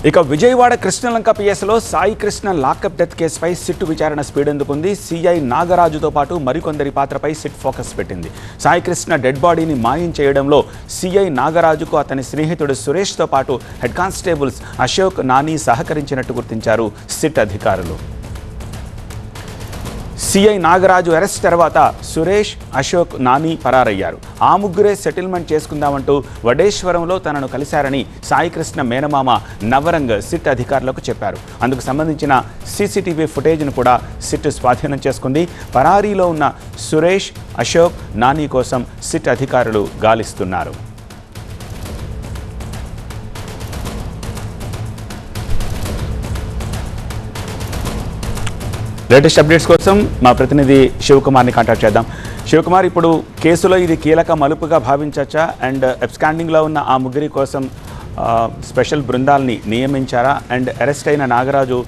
ఇక Vijayawada Krishnalanka పిఎస్లో Sai Krishna lockup death కేసుపై SIT విచారణ స్పీడ్ అందుకుంది. సిఐ నాగరాజుతో పాటు మరికొందరి పాత్రపై సిట్ ఫోకస్ పెట్టింది. సాయి కృష్ణ డెడ్ బాడీని మాయం చేయడంలో సిఐ నాగరాజుకు అతని స్నేహితుడు సురేష్తో పాటు హెడ్ కానిస్టేబుల్స్ అశోక్, నాని సహకరించినట్టు గుర్తించారు సిట్ అధికారులు. సిఐ నాగరాజు అరెస్ట్ తర్వాత సురేష్, అశోక్, నాని పరారయ్యారు. ఆ ముగ్గురే సెటిల్మెంట్ చేసుకుందామంటూ వడేశ్వరంలో తనను కలిశారని సాయికృష్ణ మేనమామ నవరంగ్ సిట్ అధికారులకు చెప్పారు. అందుకు సంబంధించిన సీసీటీవీ ఫుటేజ్ను కూడా సిట్ స్వాధీనం చేసుకుంది. పరారీలో ఉన్న సురేష్, అశోక్, నాని కోసం సిట్ అధికారులు గాలిస్తున్నారు. లేటెస్ట్ అప్డేట్స్ కోసం మా ప్రతినిధి శివకుమార్ని కాంటాక్ట్ చేద్దాం. శివకుమార్, ఇప్పుడు కేసులో ఇది కీలక మలుపుగా భావించవచ్చా? అండ్ అబ్స్కాండింగ్లో ఉన్న ఆ ముగ్గురి కోసం స్పెషల్ బృందాల్ని నియమించారా? అండ్ అరెస్ట్ అయిన నాగరాజు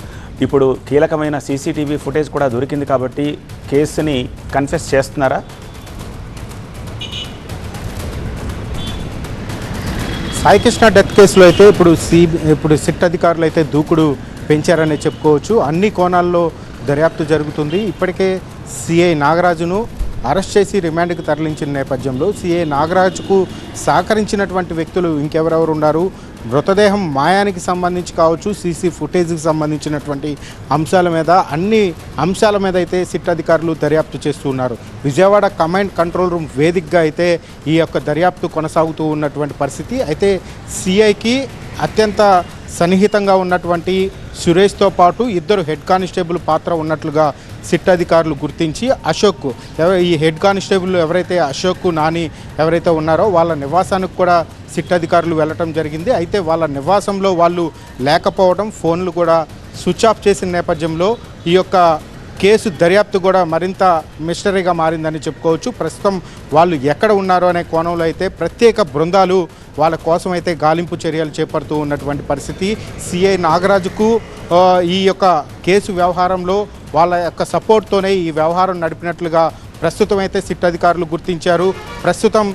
ఇప్పుడు కీలకమైన సీసీటీవీ ఫుటేజ్ కూడా దొరికింది కాబట్టి కేసుని కన్ఫెస్ చేస్తున్నారా? సాయికృష్ణ డెత్ కేసులో అయితే ఇప్పుడు సిట్ అధికారులు అయితే దూకుడు పెంచారని చెప్పుకోవచ్చు. అన్ని కోణాల్లో దర్యాప్తు జరుగుతుంది. ఇప్పటికే సిఐ నాగరాజును అరెస్ట్ చేసి రిమాండ్కి తరలించిన నేపథ్యంలో సిఐ నాగరాజుకు సహకరించినటువంటి వ్యక్తులు ఇంకెవరెవరు ఉన్నారు, మృతదేహం మాయానికి సంబంధించి కావచ్చు, సీసీ ఫుటేజ్కి సంబంధించినటువంటి అన్ని అంశాల మీద అయితే సిట్ అధికారులు దర్యాప్తు చేస్తున్నారు. విజయవాడ కమాండ్ కంట్రోల్ రూమ్ వేదికగా అయితే ఈ యొక్క దర్యాప్తు కొనసాగుతూ ఉన్నటువంటి పరిస్థితి. అయితే సిఐకి అత్యంత సన్నిహితంగా ఉన్నటువంటి సురేష్తో పాటు ఇద్దరు హెడ్ కానిస్టేబుల్ పాత్ర ఉన్నట్లుగా సిట్ అధికారులు గుర్తించి అశోక్, ఈ హెడ్ కానిస్టేబుల్ ఎవరైతే అశోక్, నాని ఎవరైతే ఉన్నారో వాళ్ళ నివాసానికి కూడా సిట్ అధికారులు వెళ్ళటం జరిగింది. అయితే వాళ్ళ నివాసంలో వాళ్ళు లేకపోవడం, ఫోన్లు కూడా స్విచ్ ఆఫ్ చేసిన నేపథ్యంలో ఈ యొక్క కేసు దర్యాప్తు కూడా మరింత మిస్టరీగా మారిందని చెప్పుకోవచ్చు. ప్రస్తుతం వాళ్ళు ఎక్కడ ఉన్నారో అనే కోణంలో అయితే ప్రత్యేక బృందాలు వాళ్ళ కోసం అయితే గాలింపు చర్యలు చేపడుతూ ఉన్నటువంటి పరిస్థితి. సిఐ నాగరాజుకు ఈ యొక్క కేసు వ్యవహారంలో వాళ్ళ యొక్క సపోర్ట్తోనే ఈ వ్యవహారం నడిపినట్లుగా ప్రస్తుతం అయితే సిట్ అధికారులు గుర్తించారు. ప్రస్తుతం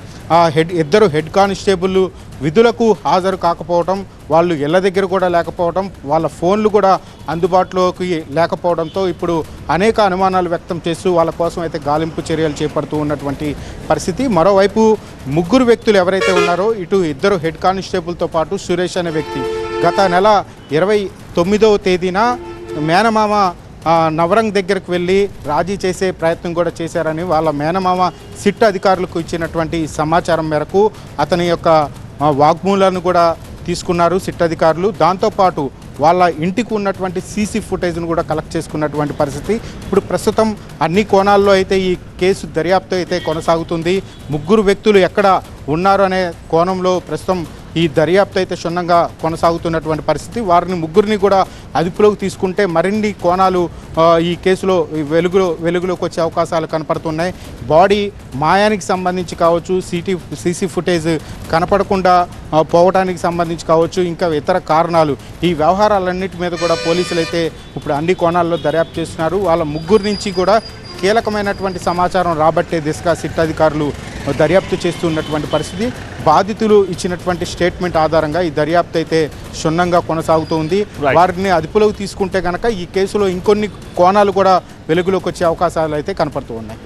ఇద్దరు హెడ్ కానిస్టేబుల్ విధులకు హాజరు కాకపోవడం, వాళ్ళు ఇళ్ల దగ్గర కూడా లేకపోవడం, వాళ్ళ ఫోన్లు కూడా అందుబాటులోకి లేకపోవడంతో ఇప్పుడు అనేక అనుమానాలు వ్యక్తం చేస్తూ వాళ్ళ కోసం అయితే గాలింపు చర్యలు చేపడుతూ ఉన్నటువంటి పరిస్థితి. మరోవైపు ముగ్గురు వ్యక్తులు ఎవరైతే ఉన్నారో, ఇటు ఇద్దరు హెడ్ కానిస్టేబుల్తో పాటు సురేష్ అనే వ్యక్తి గత నెల 29వ తేదీన మేనమామ నవరంగ్ దగ్గరకు వెళ్ళి రాజీ చేసే ప్రయత్నం కూడా చేశారని వాళ్ళ మేనమామ సిట్ అధికారులకు ఇచ్చినటువంటి సమాచారం మేరకు అతని యొక్క వాగ్మూలాలను కూడా తీసుకున్నారు సిట్ అధికారులు. దాంతోపాటు వాళ్ళ ఇంటికి ఉన్నటువంటి సీసీ ఫుటేజ్ను కూడా కలెక్ట్ చేసుకున్నటువంటి పరిస్థితి. ఇప్పుడు ప్రస్తుతం అన్ని కోణాల్లో అయితే ఈ కేసు దర్యాప్తు అయితే కొనసాగుతుంది. ముగ్గురు వ్యక్తులు ఎక్కడ ఉన్నారు అనే కోణంలో ప్రస్తుతం ఈ దర్యాప్తు అయితే క్షుణ్ణంగా కొనసాగుతున్నటువంటి పరిస్థితి. వారిని ముగ్గురిని కూడా అదుపులోకి తీసుకుంటే మరిన్ని కోణాలు ఈ కేసులో వెలుగులోకి వచ్చే అవకాశాలు కనపడుతున్నాయి. బాడీ మాయానికి సంబంధించి కావచ్చు, సీసీ ఫుటేజ్ కనపడకుండా పోవడానికి సంబంధించి కావచ్చు, ఇంకా ఇతర కారణాలు, ఈ వ్యవహారాలన్నిటి మీద కూడా పోలీసులు అయితే ఇప్పుడు అన్ని కోణాల్లో దర్యాప్తు చేస్తున్నారు. వాళ్ళ ముగ్గురు నుంచి కూడా కీలకమైనటువంటి సమాచారం రాబట్టే దిశగా సిట్ అధికారులు దర్యాప్తు చేస్తున్నటువంటి పరిస్థితి. బాధితులు ఇచ్చినటువంటి స్టేట్మెంట్ ఆధారంగా ఈ దర్యాప్తు అయితే క్షుణ్ణంగా కొనసాగుతోంది. వారిని అదుపులోకి తీసుకుంటే కనుక ఈ కేసులో ఇంకొన్ని కోణాలు కూడా వెలుగులోకి వచ్చే అవకాశాలు అయితే కనపడుతూ ఉన్నాయి.